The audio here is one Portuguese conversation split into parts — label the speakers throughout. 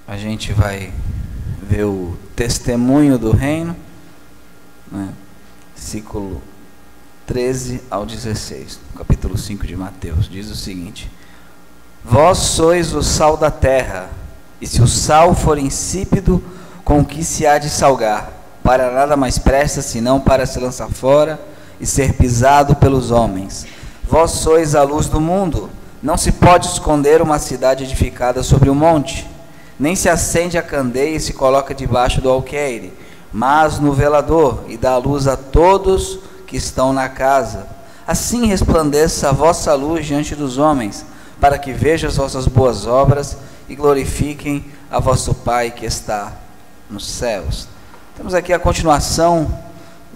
Speaker 1: A gente vai ver o testemunho do reino, né? Versículo 13 ao 16, capítulo 5 de Mateus, diz o seguinte: Vós sois o sal da terra, e se o sal for insípido, com que se há de salgar? Para nada mais presta, senão para se lançar fora e ser pisado pelos homens. Vós sois a luz do mundo. Não se pode esconder uma cidade edificada sobre um monte, nem se acende a candeia e se coloca debaixo do alqueire, mas no velador, e dá luz a todos que estão na casa. Assim resplandeça a vossa luz diante dos homens, para que vejam as vossas boas obras e glorifiquem a vosso Pai que está nos céus. Temos aqui a continuação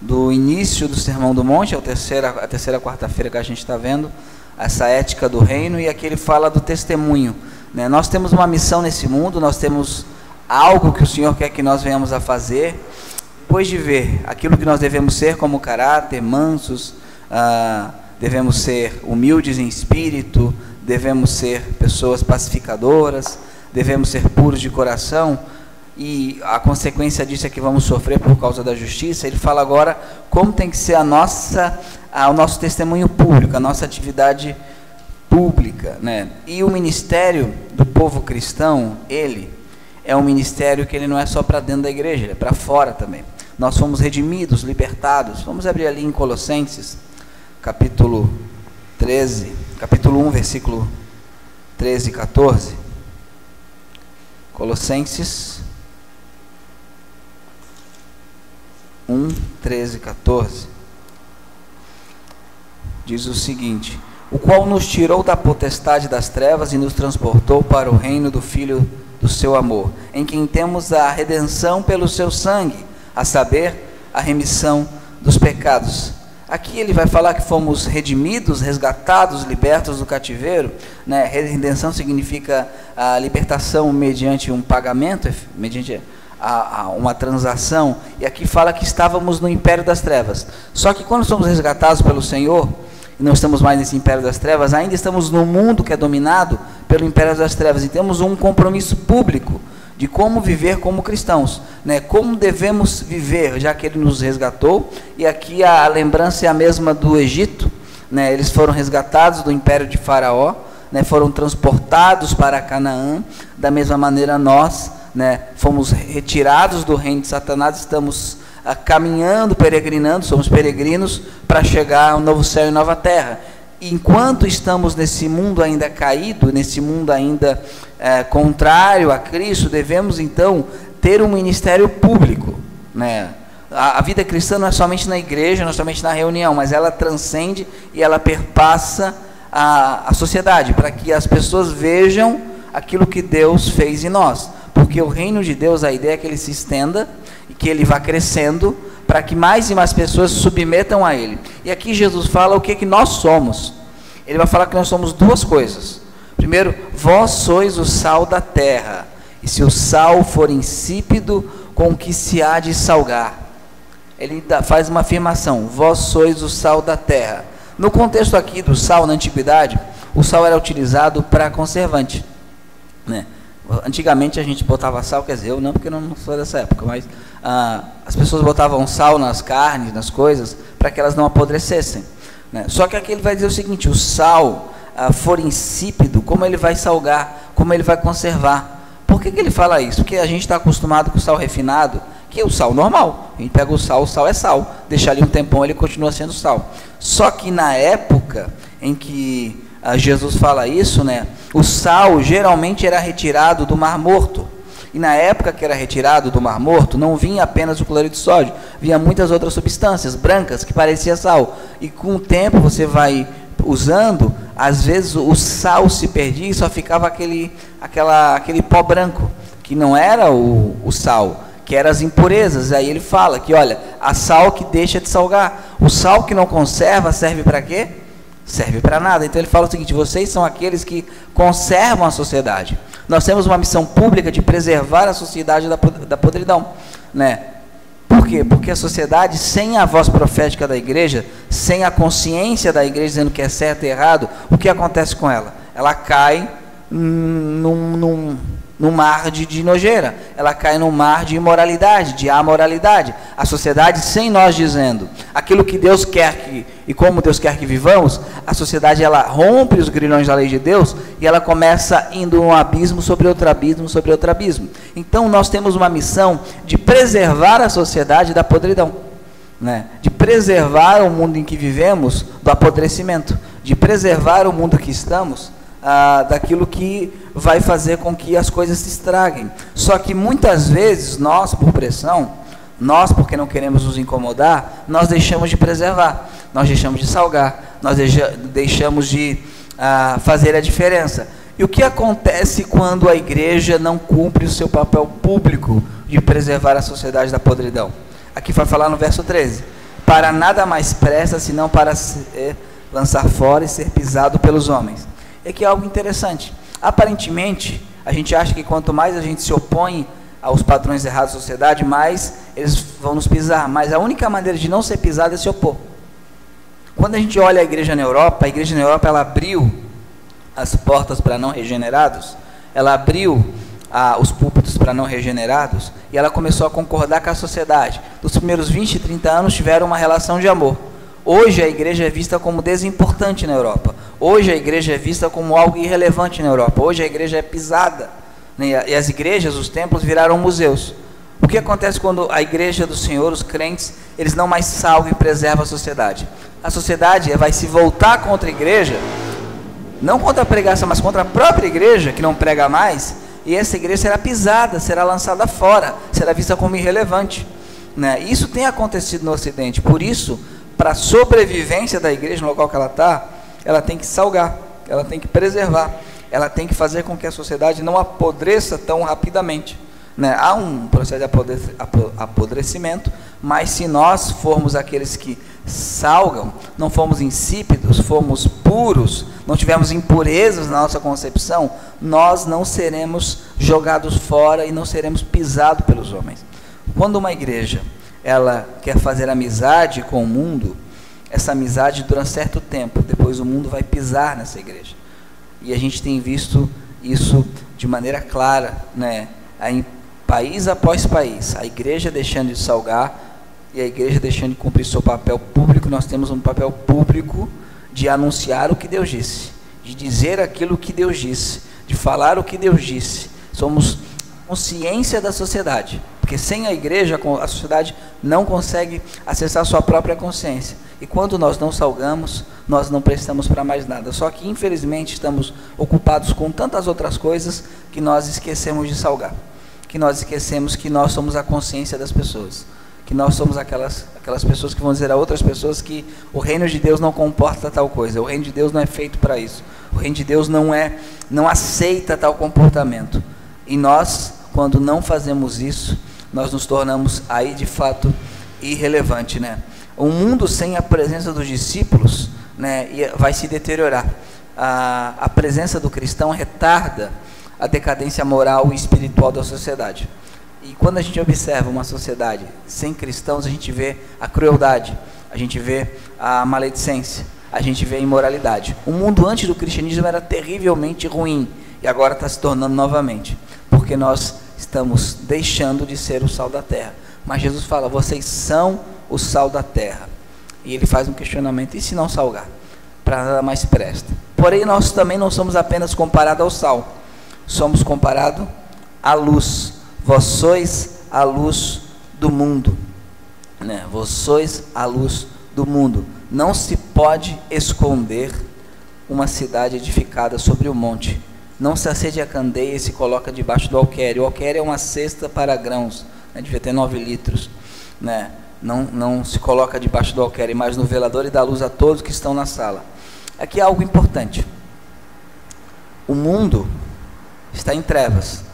Speaker 1: do início do Sermão do Monte, a terceira quarta-feira que a gente está vendo, essa ética do reino, e aqui ele fala do testemunho, né? Nós temos uma missão nesse mundo, nós temos algo que o Senhor quer que nós venhamos a fazer, depois de ver aquilo que nós devemos ser como caráter, mansos, devemos ser humildes em espírito, devemos ser pessoas pacificadoras, devemos ser puros de coração, e a consequência disso é que vamos sofrer por causa da justiça. Ele fala agora como tem que ser o nosso testemunho público, a nossa atividade pública, né? E o ministério do povo cristão, ele é um ministério que ele não é só para dentro da igreja, ele é para fora também. Nós fomos redimidos, libertados. Vamos abrir ali em Colossenses, capítulo 1, versículo 13 e 14. Colossenses 1, 13 e 14. Diz o seguinte: o qual nos tirou da potestade das trevas e nos transportou para o reino do Filho do seu amor, em quem temos a redenção pelo seu sangue, a saber, a remissão dos pecados. Aqui ele vai falar que fomos redimidos, resgatados, libertos do cativeiro, né? Redenção significa a libertação mediante um pagamento, mediante uma transação, e aqui fala que estávamos no império das trevas. Só que quando somos resgatados pelo Senhor, e não estamos mais nesse império das trevas, ainda estamos no mundo que é dominado pelo império das trevas, e temos um compromisso público de como viver como cristãos, né? Como devemos viver, já que Ele nos resgatou. E aqui a lembrança é a mesma do Egito, né? Eles foram resgatados do império de Faraó, né? Foram transportados para Canaã. Da mesma maneira nós, né? Fomos retirados do reino de Satanás, estamos caminhando, peregrinando, somos peregrinos para chegar ao novo céu e nova terra. Enquanto estamos nesse mundo ainda caído, nesse mundo ainda contrário a Cristo, devemos então ter um ministério público, né? A vida cristã não é somente na igreja, não é somente na reunião, mas ela transcende e ela perpassa a sociedade, para que as pessoas vejam aquilo que Deus fez em nós, porque o reino de Deus, a ideia é que ele se estenda e que ele vá crescendo, para que mais e mais pessoas se submetam a ele. E aqui Jesus fala o que nós somos. Ele vai falar que nós somos duas coisas. Primeiro, vós sois o sal da terra, e se o sal for insípido, com que se há de salgar? Ele faz uma afirmação: vós sois o sal da terra. No contexto aqui do sal, na antiguidade, o sal era utilizado para conservante, né? Antigamente a gente botava sal, quer dizer, eu não, porque eu não sou dessa época, mas as pessoas botavam sal nas carnes, nas coisas, para que elas não apodrecessem, né? Só que aqui ele vai dizer o seguinte: o sal for insípido, como ele vai salgar, como ele vai conservar? Por que ele fala isso? Porque a gente está acostumado com o sal refinado, que é o sal normal. A gente pega o sal é sal, deixa ali um tempão, ele continua sendo sal. Só que na época em que Jesus fala isso, né, o sal geralmente era retirado do Mar Morto. E na época que era retirado do Mar Morto, não vinha apenas o cloreto de sódio, vinha muitas outras substâncias brancas que parecia sal. E com o tempo você vai usando, às vezes o sal se perdia e só ficava aquele pó branco, que não era o sal, que eram as impurezas. Aí ele fala que, olha, há sal que deixa de salgar. O sal que não conserva serve para quê? Serve para nada. Então ele fala o seguinte: vocês são aqueles que conservam a sociedade. Nós temos uma missão pública de preservar a sociedade da podridão, né? Por quê? Porque a sociedade, sem a voz profética da igreja, sem a consciência da igreja dizendo que é certo e errado, o que acontece com ela? Ela cai no mar de nojeira, ela cai no mar de imoralidade, de amoralidade. A sociedade, sem nós dizendo aquilo que Deus quer e como Deus quer que vivamos, a sociedade ela rompe os grilhões da lei de Deus e ela começa indo um abismo sobre outro abismo, sobre outro abismo. Então nós temos uma missão de preservar a sociedade da podridão, né? De preservar o mundo em que vivemos do apodrecimento, de preservar o mundo que estamos daquilo que vai fazer com que as coisas se estraguem. Só que muitas vezes nós, por pressão, nós porque não queremos nos incomodar, nós deixamos de preservar, nós deixamos de salgar, nós deixamos de fazer a diferença. E o que acontece quando a igreja não cumpre o seu papel público de preservar a sociedade da podridão? Aqui vai falar no verso 13: para nada mais presta senão para ser lançar fora e ser pisado pelos homens. É que é algo interessante. Aparentemente, a gente acha que quanto mais a gente se opõe aos padrões errados da sociedade, mais eles vão nos pisar. Mas a única maneira de não ser pisado é se opor. Quando a gente olha a igreja na Europa ela abriu as portas para não regenerados, ela abriu os púlpitos para não regenerados, e ela começou a concordar com a sociedade. Nos primeiros 20, 30 anos tiveram uma relação de amor. Hoje a igreja é vista como desimportante na Europa. Hoje a igreja é vista como algo irrelevante na Europa. Hoje a igreja é pisada, né? E as igrejas, os templos viraram museus. O que acontece quando a igreja do Senhor, os crentes, eles não mais salvam e preservam a sociedade? A sociedade vai se voltar contra a igreja, não contra a pregação, mas contra a própria igreja, que não prega mais, e essa igreja será pisada, será lançada fora, será vista como irrelevante, né? Isso tem acontecido no Ocidente. Por isso, para a sobrevivência da igreja no local que ela está, ela tem que salgar, ela tem que preservar, ela tem que fazer com que a sociedade não apodreça tão rapidamente, né? Há um processo de apodrecimento, mas se nós formos aqueles que salgam, não formos insípidos, formos puros, não tivermos impurezas na nossa concepção, nós não seremos jogados fora e não seremos pisados pelos homens. Quando uma igreja ela quer fazer amizade com o mundo, essa amizade dura certo tempo, depois o mundo vai pisar nessa igreja. E a gente tem visto isso de maneira clara, né? Em país após país, a igreja deixando de salgar e a igreja deixando de cumprir seu papel público. Nós temos um papel público de anunciar o que Deus disse, de dizer aquilo que Deus disse, de falar o que Deus disse. Somos consciência da sociedade, porque sem a igreja a sociedade não consegue acessar a sua própria consciência, e quando nós não salgamos, nós não prestamos para mais nada. Só que infelizmente estamos ocupados com tantas outras coisas que nós esquecemos de salgar, que nós esquecemos que nós somos a consciência das pessoas, que nós somos aquelas pessoas que vão dizer a outras pessoas que o reino de Deus não comporta tal coisa, o reino de Deus não é feito para isso, o reino de Deus não aceita tal comportamento. E nós, quando não fazemos isso, nós nos tornamos aí de fato irrelevante, né? Um mundo sem a presença dos discípulos, né, vai se deteriorar. A presença do cristão retarda a decadência moral e espiritual da sociedade. E quando a gente observa uma sociedade sem cristãos, a gente vê a crueldade, a gente vê a maledicência, a gente vê a imoralidade. O mundo antes do cristianismo era terrivelmente ruim, e agora está se tornando novamente, porque nós estamos deixando de ser o sal da terra. Mas Jesus fala: vocês são o sal da terra. E ele faz um questionamento: e se não salgar? Para nada mais presta. Porém, nós também não somos apenas comparados ao sal, somos comparados à luz. Vós sois a luz do mundo, né? Vós sois a luz do mundo. Não se pode esconder uma cidade edificada sobre o monte. Não se acende a candeia e se coloca debaixo do alqueire. O alqueire é uma cesta para grãos, né? Devia ter 9 litros, né? Não se coloca debaixo do alqueire, mas no velador, e dá luz a todos que estão na sala. Aqui é algo importante. O mundo está em trevas.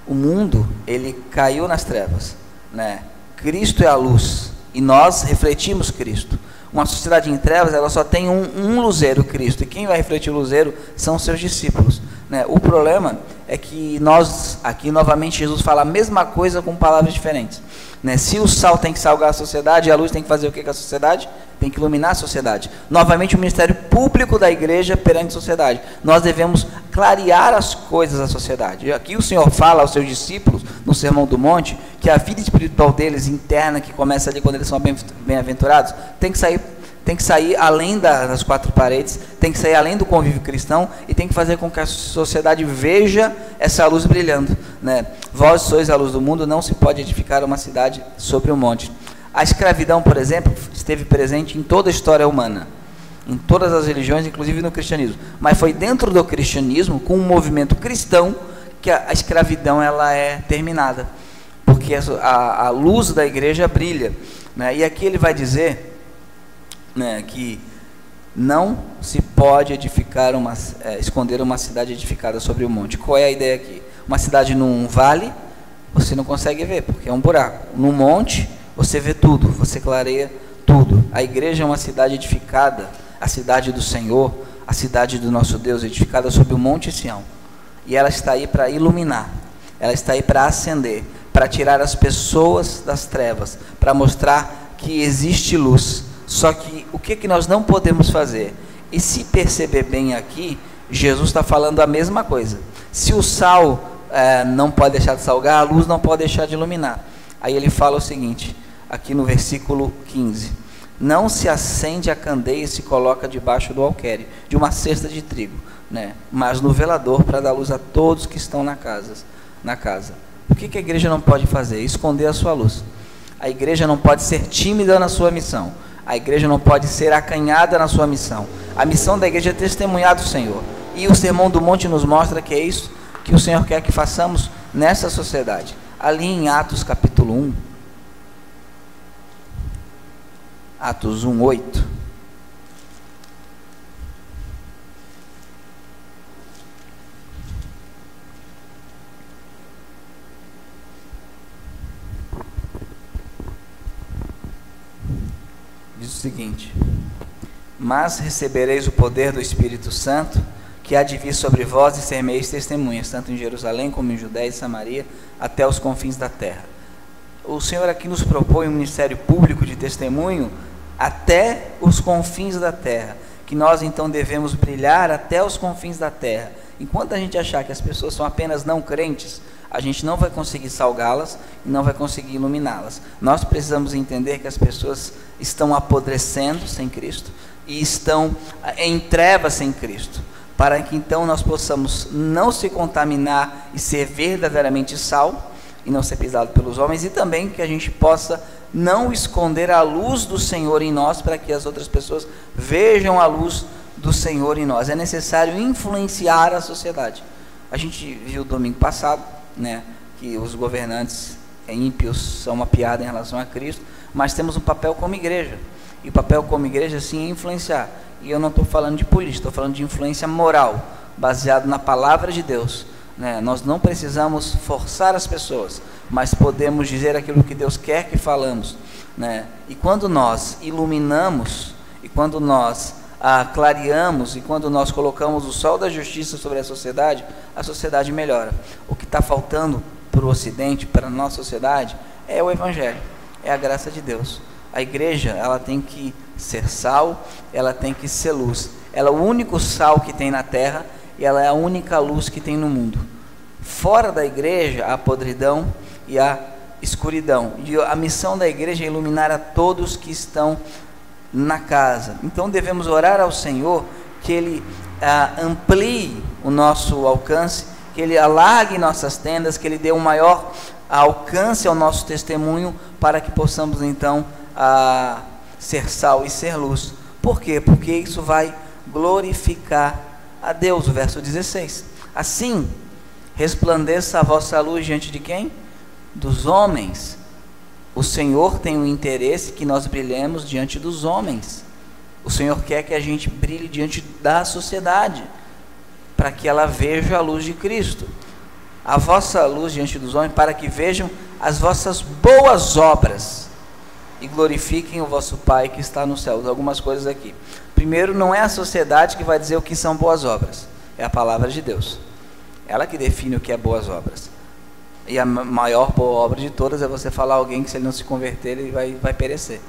Speaker 1: O mundo, ele caiu nas trevas, né? Cristo é a luz e nós refletimos Cristo. Uma sociedade em trevas, ela só tem um luzeiro, Cristo, e quem vai refletir o luzeiro são seus discípulos, né? O problema é que nós, aqui novamente Jesus fala a mesma coisa com palavras diferentes. né? Se o sal tem que salgar a sociedade, a luz tem que fazer o que com a sociedade? Tem que iluminar a sociedade. Novamente, o ministério público da igreja perante a sociedade. Nós devemos clarear as coisas da sociedade. E aqui o Senhor fala aos seus discípulos, no Sermão do Monte, que a vida espiritual deles, interna, que começa ali quando eles são bem-aventurados, tem que sair além das quatro paredes, tem que sair além do convívio cristão e tem que fazer com que a sociedade veja essa luz brilhando, né? Vós sois a luz do mundo, não se pode edificar uma cidade sobre um monte. A escravidão, por exemplo, esteve presente em toda a história humana, em todas as religiões, inclusive no cristianismo. Mas foi dentro do cristianismo, com um movimento cristão, que a escravidão ela é terminada, porque a luz da igreja brilha, né? E aqui ele vai dizer, né, que não se pode edificar esconder uma cidade edificada sobre um monte. Qual é a ideia aqui? Uma cidade num vale, você não consegue ver, porque é um buraco. Num monte, você vê tudo, você clareia tudo. A igreja é uma cidade edificada, a cidade do Senhor, a cidade do nosso Deus, edificada sobre o monte Sião. E ela está aí para iluminar, ela está aí para acender, para tirar as pessoas das trevas, para mostrar que existe luz. Só que o que nós não podemos fazer? E se perceber bem aqui, Jesus está falando a mesma coisa. Se o sal não pode deixar de salgar, a luz não pode deixar de iluminar. Aí ele fala o seguinte, aqui no versículo 15: não se acende a candeia e se coloca debaixo do alqueire, de uma cesta de trigo, né? Mas no velador, para dar luz a todos que estão na casa. O que a igreja não pode fazer? Esconder a sua luz. A igreja não pode ser tímida na sua missão. A igreja não pode ser acanhada na sua missão. A missão da igreja é testemunhar do Senhor. E o Sermão do Monte nos mostra que é isso que o Senhor quer que façamos nessa sociedade. Ali em Atos capítulo 1, Atos 1:8, diz o seguinte: mas recebereis o poder do Espírito Santo, que há de vir sobre vós, e sereis testemunhas, tanto em Jerusalém como em Judéia e Samaria, até os confins da terra. O Senhor aqui nos propõe um ministério público de testemunho até os confins da terra, que nós então devemos brilhar até os confins da terra. Enquanto a gente achar que as pessoas são apenas não crentes, a gente não vai conseguir salgá-las e não vai conseguir iluminá-las. Nós precisamos entender que as pessoas estão apodrecendo sem Cristo e estão em trevas sem Cristo, para que então nós possamos não se contaminar e ser verdadeiramente sal e não ser pisado pelos homens, e também que a gente possa não esconder a luz do Senhor em nós, para que as outras pessoas vejam a luz do Senhor em nós. É necessário influenciar a sociedade. A gente viu domingo passado, né, que os governantes ímpios são uma piada em relação a Cristo, mas temos um papel como igreja, e o papel como igreja sim é influenciar. E eu não estou falando de política, estou falando de influência moral, baseado na palavra de Deus, né? Nós não precisamos forçar as pessoas, mas podemos dizer aquilo que Deus quer que falamos, né? E quando nós iluminamos, e quando nós clareamos, e quando nós colocamos o sol da justiça sobre a sociedade melhora. O que está faltando para o Ocidente, para a nossa sociedade, é o Evangelho, é a graça de Deus. A igreja, ela tem que ser sal, ela tem que ser luz. Ela é o único sal que tem na terra, e ela é a única luz que tem no mundo. Fora da igreja, a podridão e a escuridão. E a missão da igreja é iluminar a todos que estão na casa. Então devemos orar ao Senhor que Ele amplie o nosso alcance, que Ele alargue nossas tendas, que Ele dê um maior alcance ao nosso testemunho, para que possamos então ser sal e ser luz. Por quê? Porque isso vai glorificar a Deus. O verso 16: assim resplandeça a vossa luz diante de quem? Dos homens. O Senhor tem o interesse que nós brilhemos diante dos homens. O Senhor quer que a gente brilhe diante da sociedade, para que ela veja a luz de Cristo. A vossa luz diante dos homens, para que vejam as vossas boas obras e glorifiquem o vosso Pai que está nos céus. Algumas coisas aqui. Primeiro, não é a sociedade que vai dizer o que são boas obras, é a palavra de Deus. Ela que define o que é boas obras. E a maior boa obra de todas é você falar a alguém que se ele não se converter, ele vai perecer.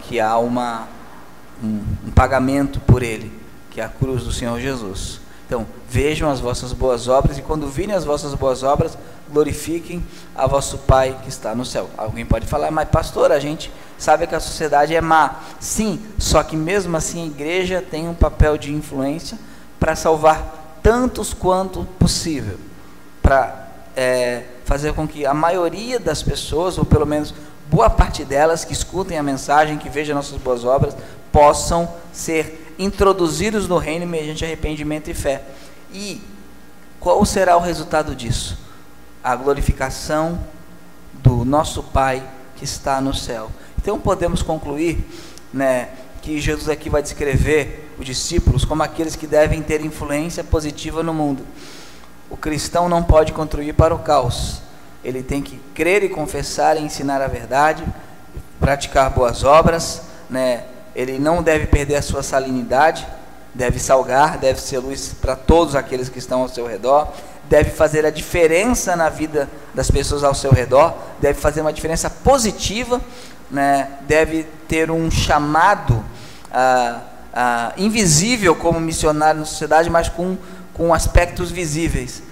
Speaker 1: Que há um pagamento por ele, que é a cruz do Senhor Jesus. Então, vejam as vossas boas obras, e quando virem as vossas boas obras, glorifiquem a vosso Pai que está no céu. Alguém pode falar, mas pastor, a gente sabe que a sociedade é má. Sim, só que mesmo assim a igreja tem um papel de influência para salvar tantos quanto possível, para fazer com que a maioria das pessoas, ou pelo menos boa parte delas, que escutem a mensagem, que vejam nossas boas obras, possam ser introduzidos no reino mediante arrependimento e fé. E qual será o resultado disso? A glorificação do nosso Pai que está no céu. Então podemos concluir, né, que Jesus aqui vai descrever os discípulos como aqueles que devem ter influência positiva no mundo. O cristão não pode contribuir para o caos. Ele tem que crer e confessar e ensinar a verdade, praticar boas obras, né? Ele não deve perder a sua salinidade, deve salgar, deve ser luz para todos aqueles que estão ao seu redor, deve fazer a diferença na vida das pessoas ao seu redor, deve fazer uma diferença positiva, né? Deve ter um chamado invisível como missionário na sociedade, mas com aspectos visíveis.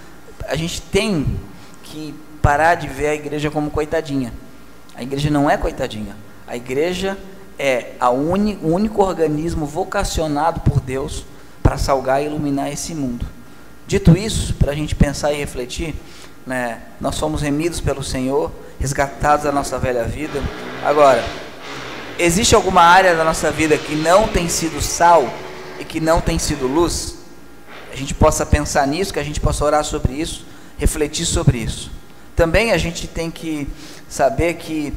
Speaker 1: A gente tem que parar de ver a igreja como coitadinha. A igreja não é coitadinha. A igreja é o único organismo vocacionado por Deus para salgar e iluminar esse mundo. Dito isso, para a gente pensar e refletir, né, nós fomos remidos pelo Senhor, resgatados da nossa velha vida. Agora, existe alguma área da nossa vida que não tem sido sal e que não tem sido luz? A gente possa pensar nisso, que a gente possa orar sobre isso, refletir sobre isso. Também a gente tem que saber que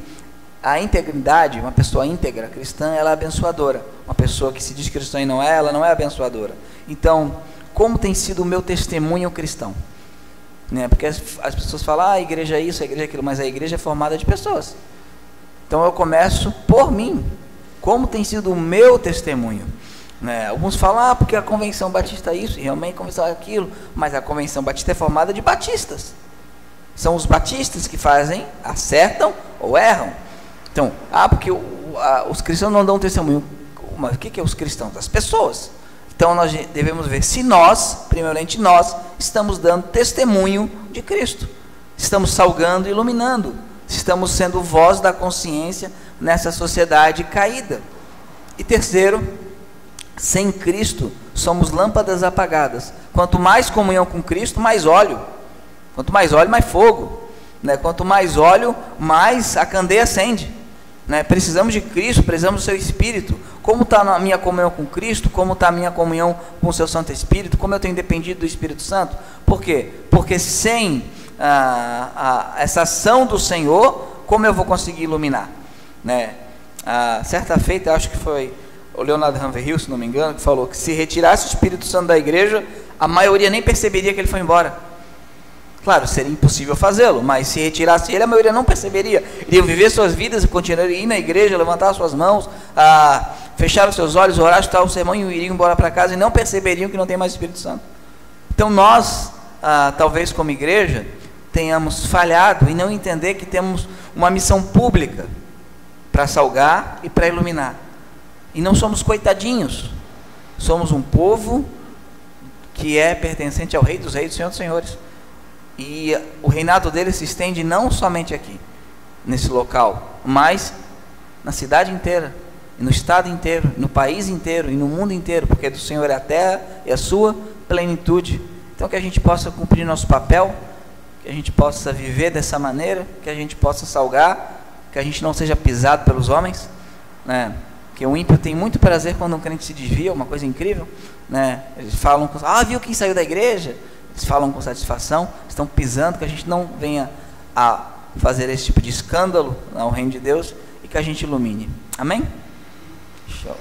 Speaker 1: a integridade, uma pessoa íntegra, cristã, ela é abençoadora. Uma pessoa que se diz cristã e não é, ela não é abençoadora. Então, como tem sido o meu testemunho cristão? Né? Porque as pessoas falam, a igreja é isso, a igreja é aquilo, mas a igreja é formada de pessoas. Então eu começo por mim. Como tem sido o meu testemunho? Né? Alguns falam, porque a Convenção Batista é isso, e realmente a Convenção é aquilo, mas a Convenção Batista é formada de batistas. São os batistas que acertam ou erram. Então, porque os cristãos não dão testemunho. Mas o que é os cristãos? As pessoas. Então nós devemos ver se nós, primeiramente nós, estamos dando testemunho de Cristo. Estamos salgando e iluminando. Estamos sendo voz da consciência nessa sociedade caída. E terceiro, sem Cristo, somos lâmpadas apagadas. Quanto mais comunhão com Cristo, mais óleo. Quanto mais óleo, mais fogo. Né? Quanto mais óleo, mais a candeia acende. Né? Precisamos de Cristo, precisamos do seu Espírito. Como está a minha comunhão com Cristo? Como está a minha comunhão com o seu Santo Espírito? Como eu tenho dependido do Espírito Santo? Por quê? Porque sem essa ação do Senhor, como eu vou conseguir iluminar? Né? Certa feita, acho que foi o Leonardo Ravenhill, se não me engano, que falou que se retirasse o Espírito Santo da igreja, a maioria nem perceberia que ele foi embora. Claro, seria impossível fazê-lo, mas se retirasse ele, a maioria não perceberia. Iriam viver suas vidas e continuariam ir na igreja, levantar suas mãos, fechar os seus olhos, orar, escutar o sermão e iriam embora para casa e não perceberiam que não tem mais Espírito Santo. Então nós, talvez como igreja, tenhamos falhado em não entender que temos uma missão pública para salgar e para iluminar. E não somos coitadinhos, somos um povo que é pertencente ao Rei dos Reis, do Senhor dos Senhores. E o reinado dele se estende não somente aqui, nesse local, mas na cidade inteira, e no estado inteiro, no país inteiro, e no mundo inteiro, porque do Senhor é a terra e a sua plenitude. Então que a gente possa cumprir nosso papel, que a gente possa viver dessa maneira, que a gente possa salgar, que a gente não seja pisado pelos homens, né? Que o ímpio tem muito prazer quando um crente se desvia, uma coisa incrível, né? Eles falam, viu quem saiu da igreja? Eles falam com satisfação, estão pisando, que a gente não venha a fazer esse tipo de escândalo ao reino de Deus e que a gente ilumine. Amém? Show.